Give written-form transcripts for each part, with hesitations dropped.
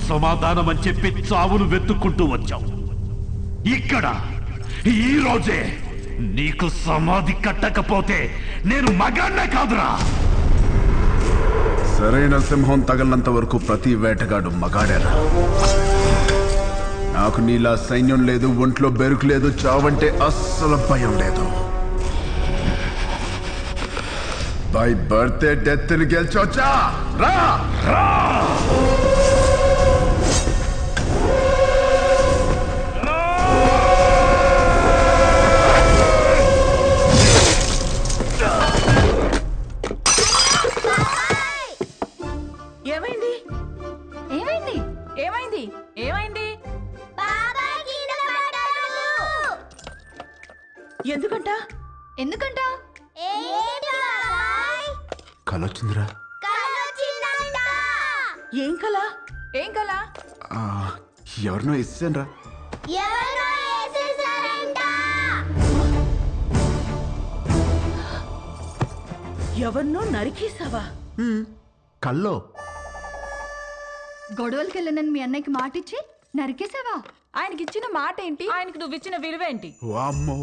సమాధానం అని చెప్పి చావును వెతుక్కుంటూ వచ్చావు. ఇక్కడ ఈ రోజే నీకు సమాధి కట్టకపోతే నేను మగాన్నే కాదురా. సరైన సింహం తగలంత వరకు ప్రతి వేటగాడు మగాడేరా. నాకు నీలా సైన్యం లేదు, ఒంట్లో బెరుకు లేదు, చావంటే అస్సలు భయం లేదు. బై బర్త్డే డెత్ ని గెలిచొచ్చా రా. ఏమైంది ఏమైంది ఏమైంది ఏమైంది? ఎందుకంట ఎందుకంట? కలొచ్చిందిరా. ఏం కల? ఏం కల? ఎవరినో ఇస్తాను రా. ఎవరినో నరికేసావా? కల్లో గొడవలకి వెళ్ళనని మీ అన్నయ్యకి మాటిచ్చి నరికేసావా? ఆయనకి ఇచ్చిన మాట ఏంటి? ఆయనకి నువ్వు ఇచ్చిన విలువేంటి? వామ్మో,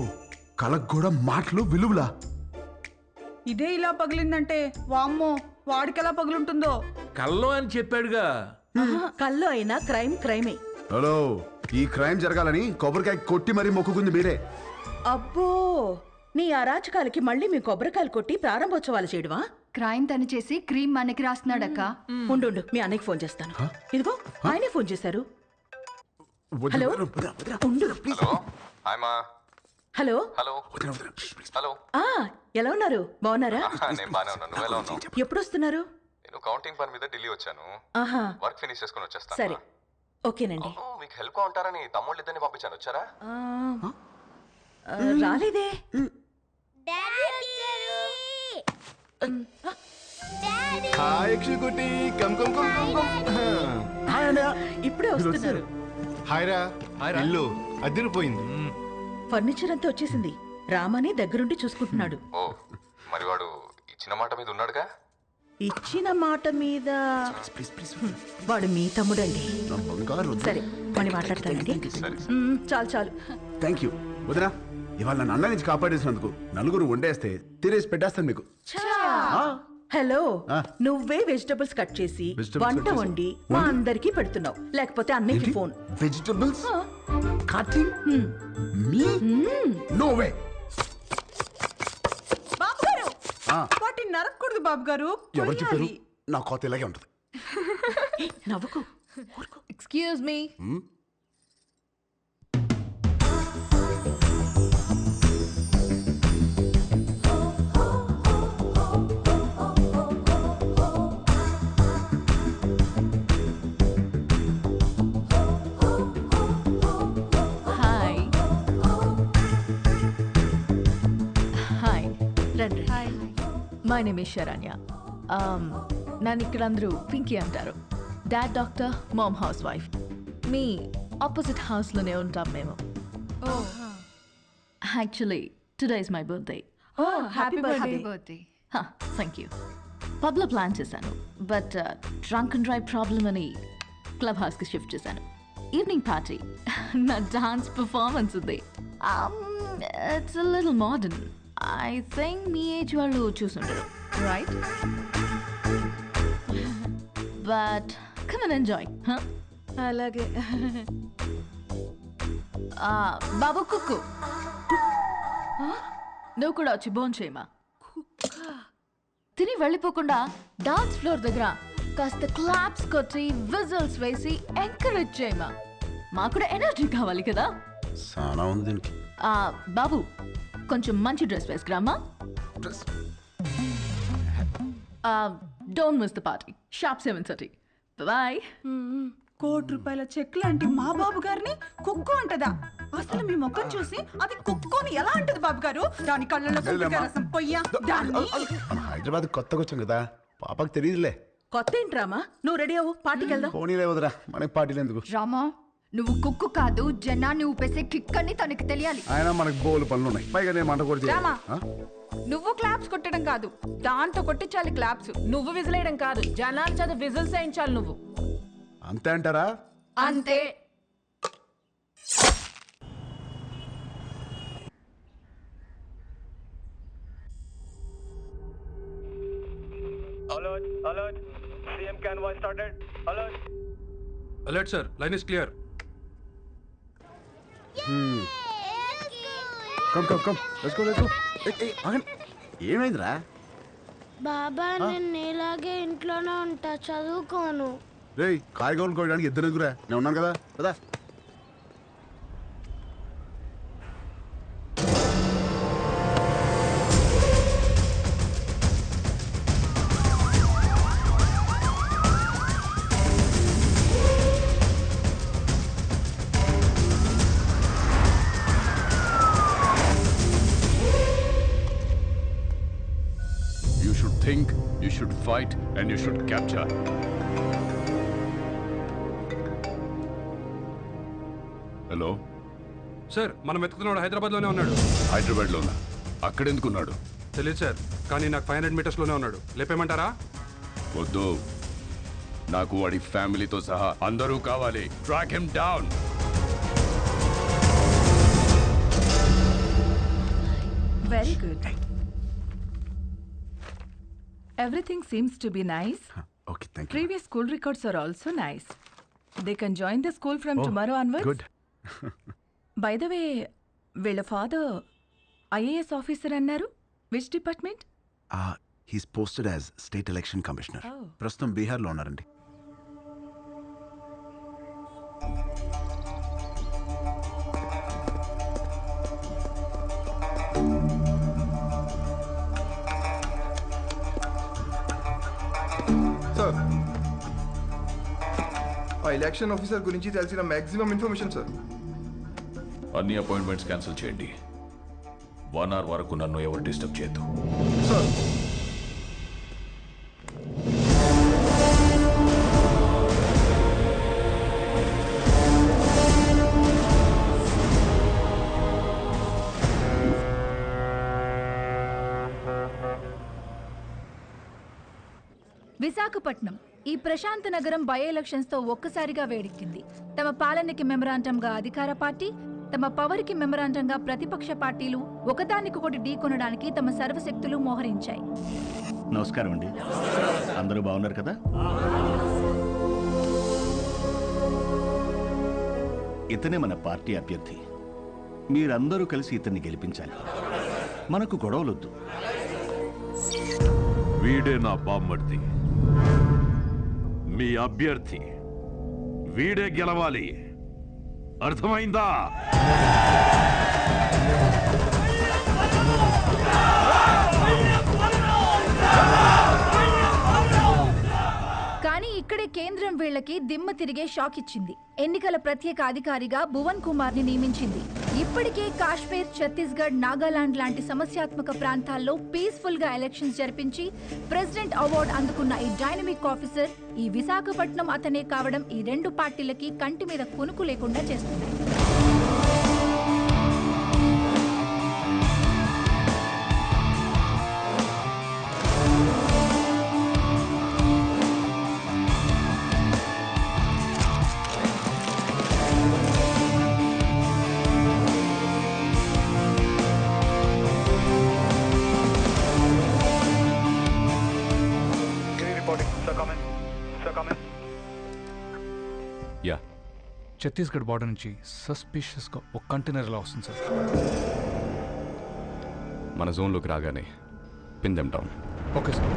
కలకు కూడా మాటలు విలువలా? ఇదే ఇలా పగిలిందంటే వామ్మో వాడికెలా పగులుంటుందో. కల్లో అని చెప్పాడుగా. కల్లో అయినా క్రైమ్ క్రైమే. హలో, ఈ క్రైమ్ జరగాలని కొబ్బరికాయ కొట్టి మరీ మొక్కుకుంది మీరే. అబ్బో, నీ అరాచకాలకి మళ్ళీ మీ కొబ్బరికాయలు కొట్టి ప్రారంభోత్సవాలు చేయడమా? క్రైమ్ తను చేసి క్రీమ్ మనకి రాస్తున్నాడక్క. ఉండు మీ అన్నయ్యకి ఫోన్ చేస్తాను. ఇదిగో ఆయనే ఫోన్ చేశారు. హలో ఉండు. Hello hello hello. ఎలా ఉన్నారు? బాగున్నారా? నేను బానే ఉన్నాను. నువ్వు ఎలా ఉన్నావు? ఎప్పుడు వస్తున్నారు? నేను కౌంటింగ్ పని మీద ఢిల్లీ వచ్చాను. ఆహా, వర్క్ ఫినిష్ చేసుకుని వచ్చేస్తాను. సరే ఓకేనండి. మీకు హెల్ప్ గా ఉంటారని తమ్ముళ్ళు ఇద్దరిని పంపించాను. వచ్చారా? రాలేదే. ఇప్పుడే వస్తున్నారు. ఇల్లు అదిరిపోయింది. ఫర్నిచర్ అంతా వచ్చేసింది. రామాని దగ్గరుండి చూసుకుంటున్నాడు. ఓ, మరి వాడు ఇచ్చిన మాట మీద ఉన్నాడుగా? ఇచ్చిన మాట మీద వాడు మీ తమ్ముడండి. సరే మళ్ళీ మాట్లాడతానండి. చాలు చాలు. థ్యాంక్ యూ వదినా. ఇవాళ నన్ను అన్న నుంచి కాపాడేసినందుకు నలుగురు వండేస్తే తినేసి పెట్టేస్తాను మీకు. హలో, నువ్వే వెజిటబుల్స్ కట్ చేసి వంట వండి మా అందరికి పెడుతున్నావు. లేకపోతే అన్నయ్యకి phone. Vegetables cutting me? No way. బాబు గారు, వాటిని నరకూడదు బాబు గారు. ఎవరు చెప్పారు? నా కోత ఇలాగే ఉంటుంది. నవ్వుకు. Excuse me. My name is Saranya. నన్ను ఇక్కడ అందరూ పింకీ అంటారు. Dad doctor, mom housewife. మీ ఆపోజిట్ హౌస్లోనే ఉంటాం మేము. Actually today is my birthday. Happy birthday. Thank you. పబ్లో ప్లాన్ చేశాను, but drunk and drive problem అని క్లబ్ హౌస్కి షిఫ్ట్ చేశాను. ఈవినింగ్ పార్టీ, నా డాన్స్ పర్ఫార్మెన్స్ ఉంది. It's a little modern. I think మీ ఏజ్ వాళ్ళు చూసుంటారు, right? But come and enjoy. అలాగే. బాబు కుక్కు, నువ్వు కూడా వచ్చి బోన్ చేయమా. తిని వెళ్ళిపోకుండా డాన్స్ ఫ్లోర్ దగ్గర కాస్త క్లాప్స్ కొట్టి విజిల్స్ వేసి ఎంకరేజ్ చేయమా. మాకు కూడా ఎనర్జీ కావాలి కదా. సానా ఉంది దీనికి. బాబు కొంచెం మంచి డ్రెస్ వేసుకురామా. Don't miss the party. Sharp 7:30. Bye. ₹1,00,00,000 cheque లాంటి మా బాబు గారిని కుక్కు అంటదా? అసలు మీ ముఖం చూసి అది కుక్కుని ఎలా అంటది బాబు గారు? దాని కళ్ళలో రసం పొయ్యా. మనం హైదరాబాద్ కొత్తగా వచ్చాం కదా, పాపకు తెలియదులే. కొత్త ఏంట్రామా? నువ్వు రెడీ అవ్వు, పార్టీకి వెళ్దాం. పోనీలే వదరా, మనకి పార్టీలు ఎందుకు? రామా, నువ్వు కుక్కు కాదు, జనాన్ని ఊపేసే కిక్ అని తనకి తెలియాలి. ఆయన మనకు బోలు పనులు ఉన్నాయి, పైగా నేను మంట కొడితే రామా, నువ్వు క్లాప్స్ కొట్టడం కాదు, దాంతో కొట్టించాలి క్లాప్స్. నువ్వు విజిలేయడం కాదు, జనాల చేత విజిల్స్ వేయించాలి నువ్వు. అంతే అంటారా? అంతే. Alert sir, line is clear. Come come come, let's go let's go. ఆగండి, ఏమైందిరా? బాబా నేను ఇలాగే ఇంట్లోనే ఉంటా, చదువుకోను. రేయ్, కాయగూరలు కోయడానికి ఇద్దరు ఎదురా, నేను ఉన్నాను కదా కదా. You should think, you should fight, and you should capture. Hello sir, మనం వెతుకుతున్నాడు హైదరాబాద్లోనే ఉన్నాడు. హైదరాబాద్లోనా? అక్కడెందుకున్నాడు? తెలియదు సార్, కానీ నాకు 500 మీటర్స్లోనే ఉన్నాడు. లేపేమంటారా? వద్దు, నాకు వాడి ఫ్యామిలీతో సహా అందరూ కావాలి. Track him down. Very good. Everything seems to be nice. Okay, thank you. Previous school records are also nice. They can join the school from tomorrow onwards. Good. By the way, వీళ్ళ father IAS officer అన్నారు. Which department? He's posted as state election commissioner. Oh. ప్రస్తుతం బీహార్లో ఉన్నారండి. Sir, ఆ election officer గురించి తెలిసిన maximum information sir. అన్ని appointments cancel చేయండి. 1 hour వరకు నన్ను ఎవరు డిస్టర్బ్ చేయొద్దు. సార్, విశాఖపట్నం ఈ ప్రశాంత నగరం బై ఎలక్షన్స్ తో ఒక్కసారిగా వేడెక్కింది. తమ పాలనకి మెమరాండంగా అధికార పార్టీ, తమ పవర్కి మెమరాండంగా ప్రతిపక్ష పార్టీలు ఒకదానికొకటి ఢీకొనడానికి తమ సర్వశక్తులు మోహరించాయి. నమస్కారం అండి, అందరూ బాగున్నారు కదా? ఇతనే మన పార్టీ అభ్యర్థి. మీరందరూ కలిసి ఇతన్ని గెలిపించాలి. మనకు గొడవలొద్దు. వీడే నా బామ్మర్ది, మీ అభ్యర్థి. వీడే గెలవాలి, అర్థమైందా? కానీ ఇక్కడే కేంద్రం వీళ్ళకి దిమ్మ తిరిగే షాక్ ఇచ్చింది. ఎన్నికల ప్రత్యేక అధికారిగా భువన్ కుమార్ ని నియమించింది. ఇప్పటికే కాశ్మీర్, ఛత్తీస్గఢ్, నాగాలాండ్ లాంటి సమస్యాత్మక ప్రాంతాల్లో పీస్ఫుల్ గా ఎలక్షన్స్ జరిపించి ప్రెసిడెంట్ అవార్డు అందుకున్న ఈ డైనమిక్ ఆఫీసర్ ఈ విశాఖపట్నం అతనే కావడం ఈ రెండు పార్టీలకి కంటి మీద కునుకు లేకుండా చేస్తుంది. యా ఛత్తీస్గఢ్ బార్డర్ నుంచి సస్పిషియస్గా ఒక కంటైనర్ ఇలా వస్తుంది సార్. మన జోన్లోకి రాగానే pin them down. Okay sir.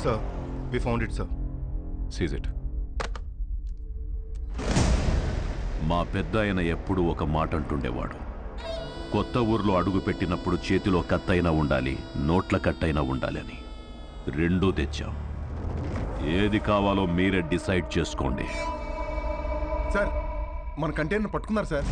Sir we found it sir. Seize it. మా పెద్ద ఆయన ఎప్పుడూ ఒక మాట అంటుండేవాడు, కొత్త ఊర్లో అడుగు పెట్టినప్పుడు చేతిలో కత్తైనా ఉండాలి, నోట్ల కట్టైనా ఉండాలి అని. రెండూ తెచ్చాం. ఏది కావాలో మీరే డిసైడ్ చేసుకోండి. సార్ మన కంటైనర్ పట్టుకున్నారు సార్.